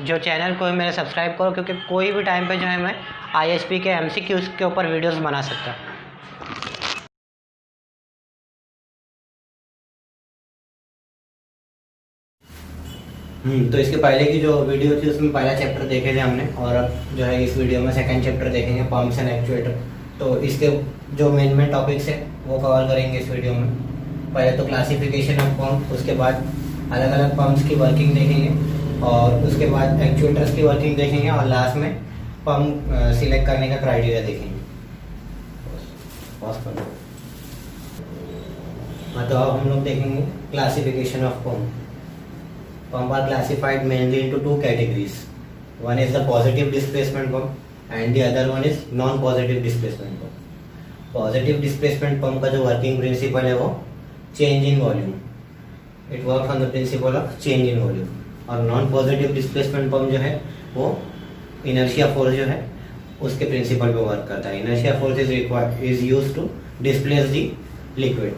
जो चैनल को मेरे सब्सक्राइब करो, क्योंकि कोई भी टाइम पे जो है मैं ISP के MCQs के ऊपर वीडियोस बना सकता। तो इसके पहले की जो वीडियो थी उसमें पहला चैप्टर देखे थे हमने, और अब जो है इस वीडियो में सेकंड चैप्टर देखेंगे, पंप्स एंड एक्चुएटर। तो इसके जो मेन टॉपिक्स है वो कवर करेंगे इस वीडियो में। पहले तो क्लासिफिकेशन ऑफ पंप, उसके बाद अलग अलग पंप्स की वर्किंग देखेंगे, और उसके बाद एक्चुएटर्स की वर्किंग देखेंगे, और लास्ट में पंप सिलेक्ट करने का क्राइटेरिया देखेंगे। तो अब हम लोग देखेंगे classification of pump. Pump are classified mainly into two categories. One is the positive displacement pump and the other one is non-positive displacement pump. Positive displacement pump का जो working principle है वो change in volume. It works on the principle of change in volume. और non-positive displacement pump जो है वो inertia force जो है उसके principle पे work करता है. Inertia force is used to displace the liquid.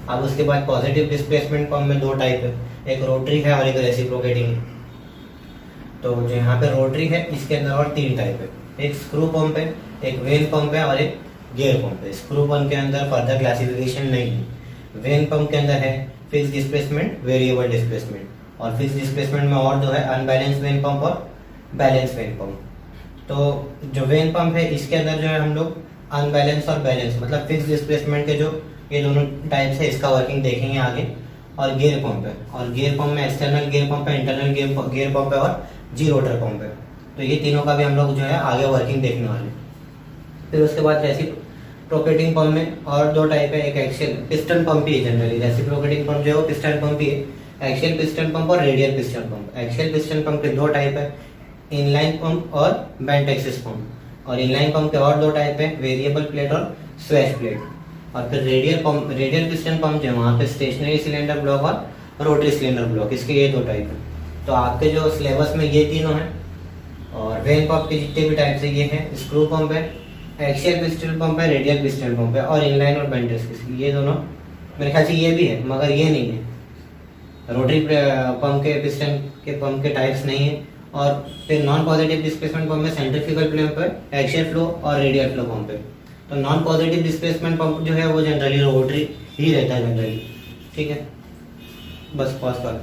अब उसके बाद पॉजिटिव डिस्प्लेसमेंट पंप में दो टाइप है, एक रोटरी है और एक रेसिप्रोकेटिंग है। तो जो यहाँ पे रोटरी है इसके अंदर और तीन टाइप है, एक स्क्रू पंप है, एक वेन पंप है और एक गियर पंप है। स्क्रू पंप के अंदर फर्दर क्लासिफिकेशन नहीं है। वेन पंप के अंदर है फिक्स डिस्प्लेसमेंट, वेरिएबल डिस्प्लेसमेंट, और फिक्स डिस्प्लेसमेंट में और जो है अनबैलेंस वेन पंप और बैलेंस वेन पंप। तो जो वेन पंप है इसके अंदर जो है हम लोग अनबैलेंस और बैलेंस मतलब फिक्स डिस्प्लेसमेंट के जो ये दोनों टाइप्स है इसका वर्किंग देखेंगे आगे। और गियर पंप है, और गियर पंप में एक्सटर्नल गियर पंप है, इंटरनल गियर पंप है और जी रोटर पंप है। तो ये तीनों का भी हम लोग जो है आगे वर्किंग देखने वाले। फिर उसके बाद रेसिप्रोकेटिंग पंप में और दो टाइप है, एक एक्सियल पिस्टन पंप ही है जनरली। रेसिप्रोकेटिंग पंप जो है वो पिस्टन पंप ही है, एक्सियल पिस्टन पंप और radial piston pump. Axial piston pump के दो टाइप है, इनलाइन पंप और बेंट एक्सिस पंप। और इनलाइन पंप के और दो टाइप है, वेरिएबल प्लेट और स्वेच प्लेट। और फिर रेडियल पिस्टन पंप जो है वहाँ पे स्टेशनरी सिलेंडर ब्लॉक और रोटरी सिलेंडर ब्लॉक, इसके ये दो टाइप है। तो आपके जो सिलेबस में ये तीनों हैं। और वेन पंप के जितने भी टाइप से ये हैं, स्क्रू पंप है, एक्सियल पिस्टन पंप है, रेडियल पिस्टन पंप है, और इनलाइन और बेंट एक्सिस, ये दोनों मेरे ख्याल से ये भी है मगर ये नहीं है। रोटरी पंप के पिस्टन के पंप के टाइप्स नहीं है। और फिर नॉन पॉजिटिव डिस्प्लेसमेंट पंप में सेंट्रीफ्यूगल पंप है, एक्सियल फ्लो और रेडियल फ्लो पंप है। तो नॉन पॉजिटिव डिस्प्लेसमेंट पंप जो है वो जनरली रोटरी ही रहता है जनरली। ठीक है, बस पॉज कर।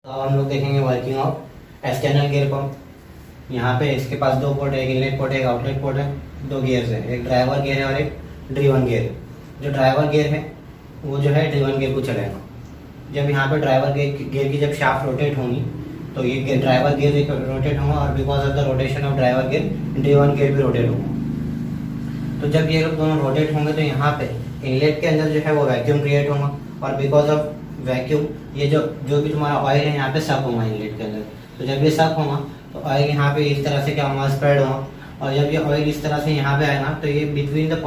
तो अब हम लोग देखेंगे working of external gear pump. यहाँ पे इसके पास दो पोर्ट है, एक इनलेट पोर्ट है, एक आउटलेट पोर्ट है, दो गियर्स है, एक ड्राइवर गियर है और एक ड्रिवन गियर है। जो ड्राइवर गियर है वो जो है ड्रिवन गियर को चलाएगा। जब यहाँ पे ड्राइवर गियर की जब शाफ्ट रोटेट होंगी तो ये ड्राइवर गियर भी रोटेट होगा, और because of the rotation of driver gear driven gear भी रोटेट होगा। तो जब ये लोग दोनों रोटेट होंगे तो यहाँ पे इनलेट के अंदर जो है वो वैक्यूम क्रिएट होगा, और बिकॉज ऑफ वैक्यूम ये जो भी तुम्हारा ऑयल है यहाँ पे सक होगा इनलेट के अंदर। तो जब ये सक होगा तो ऑयल यहाँ पे इस तरह से क्या होगा, स्प्रेड होगा, और जब ये ऑयल इस तरह से यहाँ पे आएगा तो ये बिटवीन द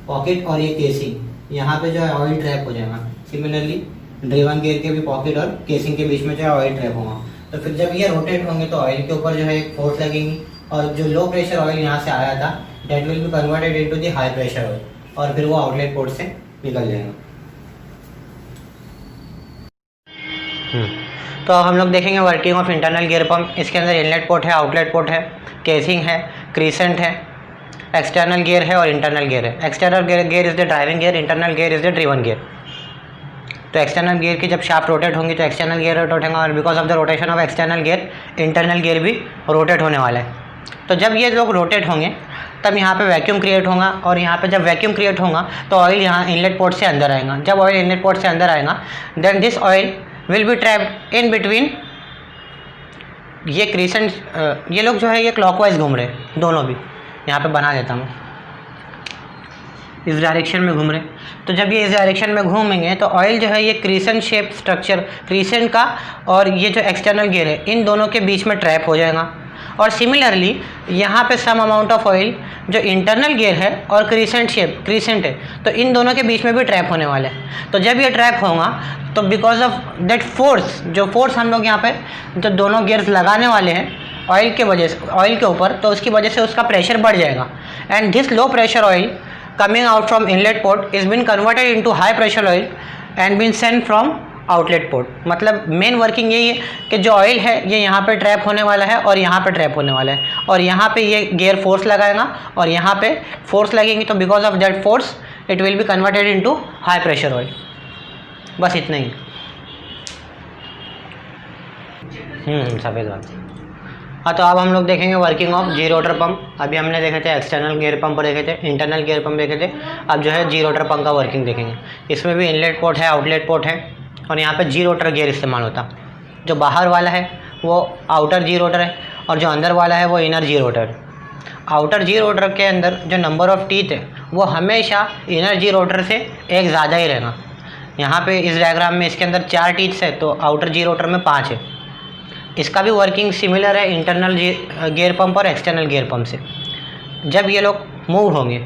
पॉकेट और ये केसिंग यहाँ पे जो है ऑयल ट्रैप हो जाएगा। सिमिलरली ड्रिवन गियर के भी पॉकेट और केसिंग के बीच में जो है ऑयल ट्रैप होगा। तो फिर जब ये रोटेट होंगे तो ऑयल के ऊपर जो है एक फोर्स लगेगी, और जो लो प्रेशर ऑयल यहाँ से आया था that will be converted into the high pressure oil, और फिर वो आउटलेट पोर्ट से निकल जाएगा। तो अब हम लोग देखेंगे working of internal gear pump. इसके अंदर इनलेट पोर्ट है, आउटलेट पोर्ट है, केसिंग है, क्रीसेंट है, एक्सटर्नल गियर है और इंटरनल गियर है। External gear is the driving gear, internal gear is the driven gear. तो एक्सटर्नल गियर की जब शाफ्ट रोटेट होंगी तो एक्सटर्नल गियर रोटेट होगा, और because of the rotation of external gear internal gear भी रोटेट होने वाला है। तो जब ये लोग रोटेट होंगे तब यहाँ पे वैक्यूम क्रिएट होगा, और यहाँ पे जब वैक्यूम क्रिएट होगा तो ऑयल यहाँ इनलेट पोर्ट से अंदर आएगा। जब ऑयल इनलेट पोर्ट से अंदर आएगा then this oil will be trapped in between ये क्रीसेंट। ये लोग जो है ये क्लॉकवाइज घूम रहे हैं दोनों भी, यहाँ पे बना देता हूँ, इस डायरेक्शन में घूम रहे। तो जब ये इस डायरेक्शन में घूमेंगे तो ऑयल जो है ये क्रीसेंट शेप स्ट्रक्चर, क्रीसेंट का और ये जो एक्सटर्नल गियर है इन दोनों के बीच में ट्रैप हो जाएगा। और सिमिलरली यहाँ पे सम अमाउंट ऑफ ऑयल जो इंटरनल गियर है और क्रीसेंट है तो इन दोनों के बीच में भी ट्रैप होने वाला है। तो जब ये ट्रैप होगा तो बिकॉज ऑफ दैट फोर्स, जो फोर्स हम लोग यहाँ पे जो दोनों गियर्स लगाने वाले हैं ऑयल के वजह से, ऑयल के ऊपर, तो उसकी वजह से उसका प्रेशर बढ़ जाएगा। And this low pressure oil coming out from inlet port is been converted into high pressure oil and been sent from outlet port. मतलब मेन वर्किंग यही है कि जो ऑयल है ये यहाँ पे ट्रैप होने वाला है और यहाँ पे ट्रैप होने वाला है, और यहाँ पे ये गियर फोर्स लगाएगा और यहाँ पे फोर्स लगेंगी, तो because of that force it will be converted into high pressure oil. बस इतना ही। सफ़ेद बात। हाँ, तो अब हम लोग देखेंगे working of gerotor pump. अभी हमने देखे थे एक्सटर्नल गियर पंप देखे थे, इंटरनल गियर पंप देखे थे, अब जो है जी रोटर पंप का वर्किंग देखेंगे। इसमें भी इनलेट पोर्ट है, आउटलेट पोर्ट है, और यहाँ पे जी रोटर गियर इस्तेमाल होता। जो बाहर वाला है वो आउटर जी रोटर है और जो अंदर वाला है वो इनर जी रोटर। आउटर जी रोटर के अंदर जो नंबर ऑफ टीथ है वो हमेशा इनर जी रोटर से एक ज़्यादा ही रहेगा। यहाँ पे इस डायग्राम में इसके अंदर 4 टीथ्स है, तो आउटर जी रोटर में 5 है। इसका भी वर्किंग सिमिलर है इंटरनल गियर पंप और एक्सटर्नल गियर पंप से। जब ये लोग मूव होंगे,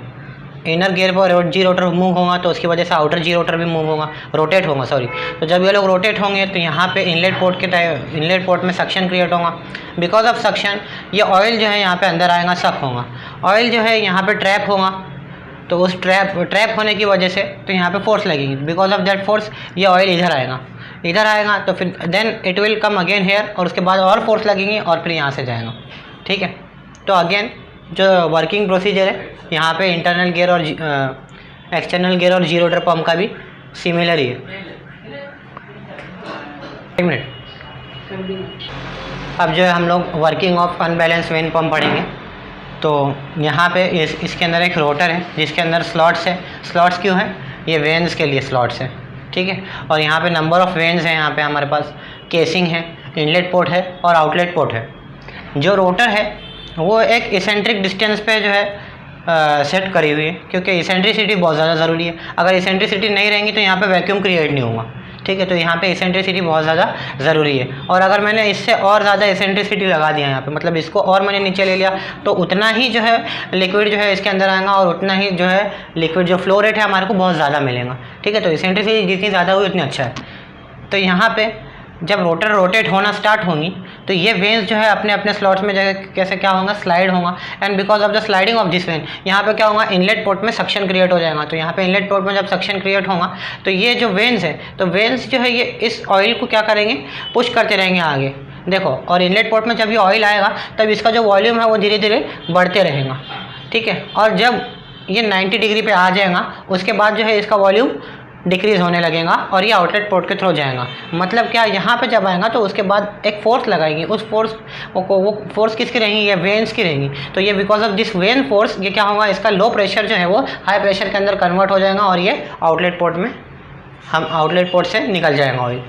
इनर गियर पर जी रोटर मूव होगा तो उसकी वजह से आउटर जी रोटर भी मूव होगा, रोटेट होगा, सॉरी। तो जब ये लोग रोटेट होंगे तो यहाँ पे इनलेट पोर्ट में सक्शन क्रिएट होगा। बिकॉज ऑफ सक्शन ये ऑयल जो है यहाँ पे अंदर आएगा, सक होगा। ऑयल जो है यहाँ पे ट्रैप होगा, तो उस ट्रैप होने की वजह से तो यहाँ पे फोर्स लगेगी। बिकॉज ऑफ दैट फोर्स ये ऑयल इधर आएगा तो फिर then it will come again here, और उसके बाद और फोर्स लगेंगी और फिर यहाँ से जाएगा। ठीक है, तो अगेन जो वर्किंग प्रोसीजर है यहाँ पे इंटरनल गियर और एक्सटर्नल गियर और जी रोटर पंप का भी सिमिलर ही है। एक मिनट। अब जो है हम लोग working of unbalance when pump पढ़ेंगे। तो यहाँ पे इसके अंदर एक रोटर है जिसके अंदर स्लॉट्स है। स्लॉट्स क्यों है? ये वेन्स के लिए स्लॉट्स है। ठीक है, और यहाँ पे नंबर ऑफ वेन्स हैं। यहाँ पे हमारे पास केसिंग है, इनलेट पोर्ट है और आउटलेट पोर्ट है। जो रोटर है वो एक इसेंट्रिक डिस्टेंस पे जो है सेट करी हुई है, क्योंकि इसेंट्रिसिटी बहुत ज़्यादा ज़रूरी है। अगर इसेंट्रिसिटी नहीं रहेंगी तो यहाँ पे वैक्यूम क्रिएट नहीं होगा। ठीक है, तो यहाँ पे इसेंट्रिसिटी बहुत ज़्यादा ज़रूरी है। और अगर मैंने इससे और ज़्यादा इसेंट्रिसिटी लगा दिया यहाँ पे, मतलब इसको और मैंने नीचे ले लिया, तो उतना ही जो है लिक्विड जो है इसके अंदर आएगा और उतना ही जो है लिक्विड जो फ्लो रेट है हमारे को बहुत ज़्यादा मिलेगा। ठीक है, तो इसेंट्रिसिटी जितनी ज़्यादा हुई उतनी अच्छा है। तो यहाँ पर जब रोटर रोटेट होना स्टार्ट होंगी तो ये वेन्स जो है अपने अपने स्लॉट्स में जगह कैसे क्या होगा, स्लाइड होगा। And because of the sliding of this when यहाँ पे क्या होगा, इनलेट पोर्ट में सक्शन क्रिएट हो जाएगा। तो यहाँ पे इनलेट पोर्ट में जब सक्शन क्रिएट होगा तो ये जो वेन्स है, तो वेन्स जो है ये इस ऑयल को क्या करेंगे, पुश करते रहेंगे आगे। देखो, और इनलेट पोर्ट में जब ये ऑयल आएगा तब इसका जो वॉल्यूम है वो धीरे धीरे बढ़ते रहेगा। ठीक है, और जब ये 90 डिग्री पे आ जाएगा उसके बाद जो है इसका वॉल्यूम डिक्रीज़ होने लगेगा और ये आउटलेट पोर्ट के थ्रू जाएगा। मतलब क्या, यहाँ पे जब आएगा तो उसके बाद एक फोर्स लगाएगी। उस फोर्स वो फोर्स किसकी रहेंगी, ये वेन्स की रहेंगी। तो ये because of this when force ये क्या होगा, इसका लो प्रेशर जो है वो हाई प्रेशर के अंदर कन्वर्ट हो जाएगा और ये आउटलेट पोर्ट में आउटलेट पोर्ट से निकल जाएगा ऑयल।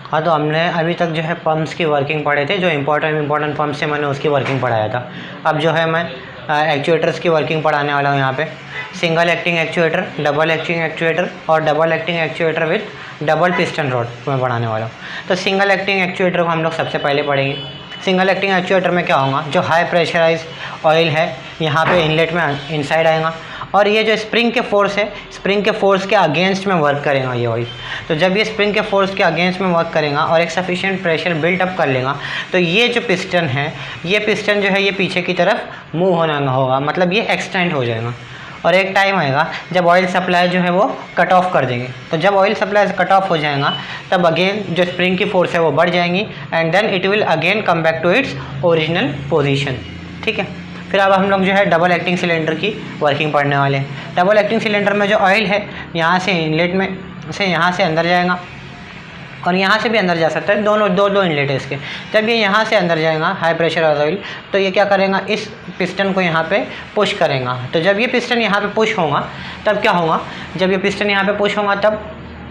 हाँ, तो हमने अभी तक जो है पम्प्स की वर्किंग पढ़े थे। जो इम्पोर्टेंट पम्प्स से मैंने उसकी वर्किंग पढ़ाया था। अब जो है मैं एक्चुएटर्स की वर्किंग पढ़ाने वाला हूँ। यहाँ पे single acting actuator, double acting actuator और double acting actuator with double piston rod मैं पढ़ाने वाला हूँ। तो सिंगल एक्टिंग एक्चुएटर को हम लोग सबसे पहले पढ़ेंगे। सिंगल एक्टिंग एक्चुएटर में क्या होगा, जो हाई प्रेशराइज ऑयल है यहाँ पे इनलेट में इनसाइड आएगा और ये जो स्प्रिंग के फोर्स है, स्प्रिंग के फोर्स के अगेंस्ट में वर्क करेगा ये ऑयल। तो जब ये स्प्रिंग के फोर्स के अगेंस्ट में वर्क करेगा और एक सफिशिएंट प्रेशर बिल्ट अप कर लेगा तो ये जो पिस्टन है, ये पिस्टन जो है ये पीछे की तरफ मूव होना होगा, मतलब ये एक्सटेंड हो जाएगा। और एक टाइम आएगा जब ऑयल सप्लाई जो है वो कट ऑफ कर देंगे। तो जब ऑयल सप्लाई कट ऑफ हो जाएगा तब अगेन जो स्प्रिंग की फोर्स है वो बढ़ जाएंगी and then it will again come back to its original position. ठीक है, फिर अब हम लोग जो है डबल एक्टिंग सिलेंडर की वर्किंग पढ़ने वाले हैं। डबल एक्टिंग सिलेंडर में जो ऑयल है यहाँ से इनलेट में से यहाँ से अंदर जाएगा और यहाँ से भी अंदर जा सकता है, दोनों दो इनलेट है इसके। जब ये यहाँ से अंदर जाएगा हाई प्रेशर ऑयल तो ये क्या करेगा, इस पिस्टन को यहाँ पे पुश करेगा। तो जब ये पिस्टन यहाँ पे पुश होगा तब क्या होगा, जब ये पिस्टन यहाँ पे पुश होगा तब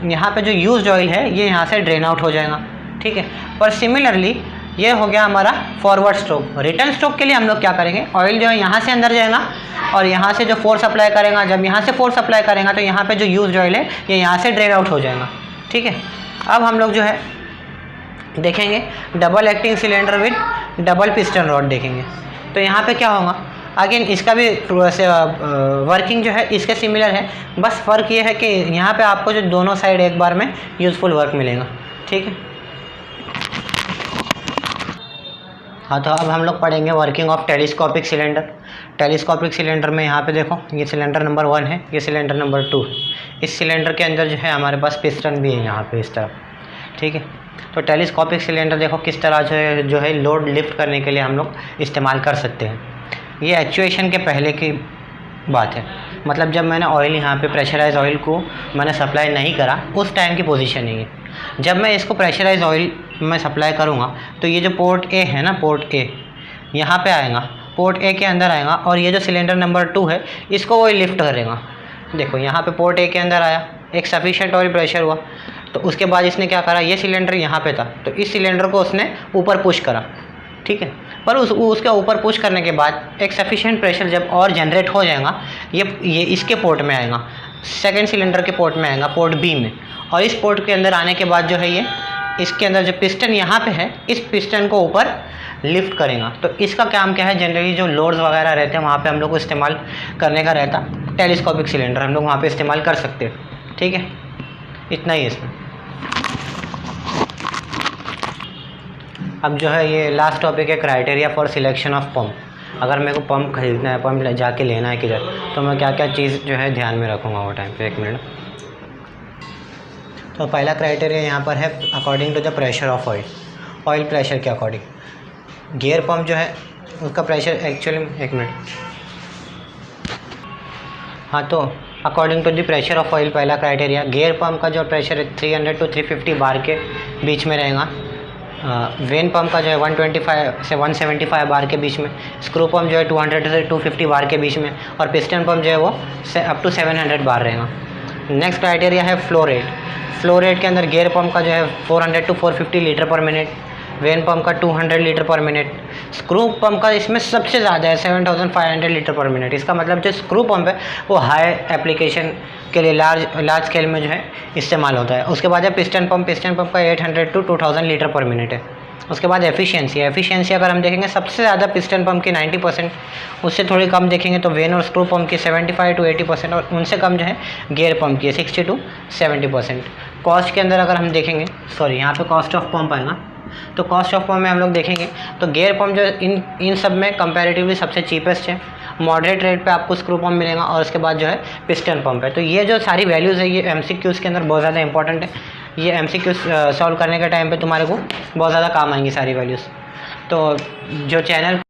यहाँ पे जो यूज्ड ऑयल है ये यहाँ से ड्रेन आउट हो जाएगा। ठीक है, पर सिमिलरली ये हो गया हमारा फॉरवर्ड स्ट्रोक। रिटर्न स्ट्रोक के लिए हम लोग क्या करेंगे, ऑयल जो है यहाँ से अंदर जाएगा और यहाँ से जो फोर्स अप्लाई करेगा, जब यहाँ से फोर्स अप्लाई करेगा तो यहाँ पे जो यूज्ड ऑयल है ये यहाँ से ड्रेन आउट हो जाएगा। ठीक है, अब हम लोग जो है देखेंगे double acting cylinder with double piston rod देखेंगे। तो यहाँ पे क्या होगा, अगेन इसका भी वर्किंग जो है इसके सिमिलर है, बस फ़र्क ये है कि यहाँ पे आपको जो दोनों साइड एक बार में यूज़फुल वर्क मिलेगा। ठीक है, हाँ, तो अब हम लोग पढ़ेंगे working of telescopic cylinder. Telescopic cylinder में यहाँ पे देखो, ये सिलेंडर नंबर 1 है, ये सिलेंडर नंबर 2 है। इस सिलेंडर के अंदर जो है हमारे पास पिस्टन भी है यहाँ पे इस तरफ, ठीक है। तो टेलीस्कोपिक सिलेंडर देखो किस तरह जो है लोड लिफ्ट करने के लिए हम लोग इस्तेमाल कर सकते हैं। ये एक्चुएशन के पहले की बात है, मतलब जब मैंने ऑयल यहाँ पे प्रेशराइज ऑयल को मैंने सप्लाई नहीं करा उस टाइम की पोजीशन है ये। जब मैं इसको प्रेशराइज ऑयल में सप्लाई करूँगा तो ये जो पोर्ट ए है ना, पोर्ट ए यहाँ पे आएगा, पोर्ट ए के अंदर आएगा और ये जो सिलेंडर नंबर 2 है इसको वो लिफ्ट करेगा। देखो यहाँ पे पोर्ट ए के अंदर आया, एक सफिशिएंट ऑयल प्रेशर हुआ, तो उसके बाद इसने क्या करा, ये सिलेंडर यहाँ पे था तो इस सिलेंडर को उसने ऊपर पुश करा, ठीक है। पर उसके ऊपर पुश करने के बाद एक सफिशिएंट प्रेशर जब और जनरेट हो जाएगा, ये इसके पोर्ट में आएगा, सेकेंड सिलेंडर के पोर्ट में आएगा, पोर्ट बी में। और इस पोर्ट के अंदर आने के बाद जो है ये इसके अंदर जो पिस्टन यहाँ पे है इस पिस्टन को ऊपर लिफ्ट करेगा। तो इसका काम क्या है, जनरली जो लोड्स वगैरह रहते हैं वहाँ पे हम लोग को इस्तेमाल करने का रहता, टेलीस्कोपिक सिलेंडर हम लोग वहाँ पे इस्तेमाल कर सकते हैं, ठीक है। इतना ही है इसमें। अब जो है ये लास्ट टॉपिक है, criteria for selection of pump. अगर मेरे को पंप खरीदना है, पंप जाके लेना है किधर, तो मैं क्या क्या चीज़ जो है ध्यान में रखूँगा वो टाइम पे। एक मिनट। तो पहला क्राइटेरिया यहाँ पर है according to the pressure of oil, oil pressure के अकॉर्डिंग। गियर पंप जो है उसका प्रेशर एक्चुअली, एक मिनट, हाँ, तो according to the pressure of oil पहला क्राइटेरिया। गियर पंप का जो प्रेशर है 300 to 350 बार के बीच में रहेगा। वेन पंप का जो है 125 से 175 बार के बीच में। स्क्रू पंप जो है 200 से 250 बार के बीच में। और पिस्टन पंप जो है वो अप टू 700 बार रहेगा। नेक्स्ट क्राइटेरिया है फ्लो रेट। फ्लो रेट के अंदर गियर पंप का जो है 400 to 450 लीटर पर मिनट, वेन पंप का 200 लीटर पर मिनट, स्क्रू पंप का इसमें सबसे ज़्यादा है 7500 लीटर पर मिनट। इसका मतलब जो स्क्रू पंप है वो हाई एप्लीकेशन के लिए लार्ज स्केल में जो है इस्तेमाल होता है। उसके बाद है पिस्टन पंप। पिस्टन पंप का 800 to 2000 लीटर पर मिनट है। उसके बाद एफिशिएंसी अगर हम देखेंगे सबसे ज़्यादा पिस्टन पंप की 90%, उससे थोड़ी कम देखेंगे तो वेन और स्क्रू पंप की 75 to 80%, और उनसे कम जो है गियर पंप की 60 to 70%। कॉस्ट के अंदर अगर हम देखेंगे, सॉरी यहाँ पे कॉस्ट ऑफ पंप आएगा, तो कॉस्ट ऑफ पंप में हम लोग देखेंगे तो गियर पंप जो इन सब में कंपैरेटिवली सबसे चीपेस्ट है। मॉडरेट रेट पे आपको स्क्रू पंप मिलेगा और उसके बाद जो है पिस्टन पंप है। तो ये जो सारी वैल्यूज़ है ये MCQs के अंदर बहुत ज़्यादा इंपॉर्टेंट है। ये MCQs सॉल्व करने के टाइम पे तुम्हारे को बहुत ज़्यादा काम आएंगी सारी वैल्यूज़। तो जो चैनल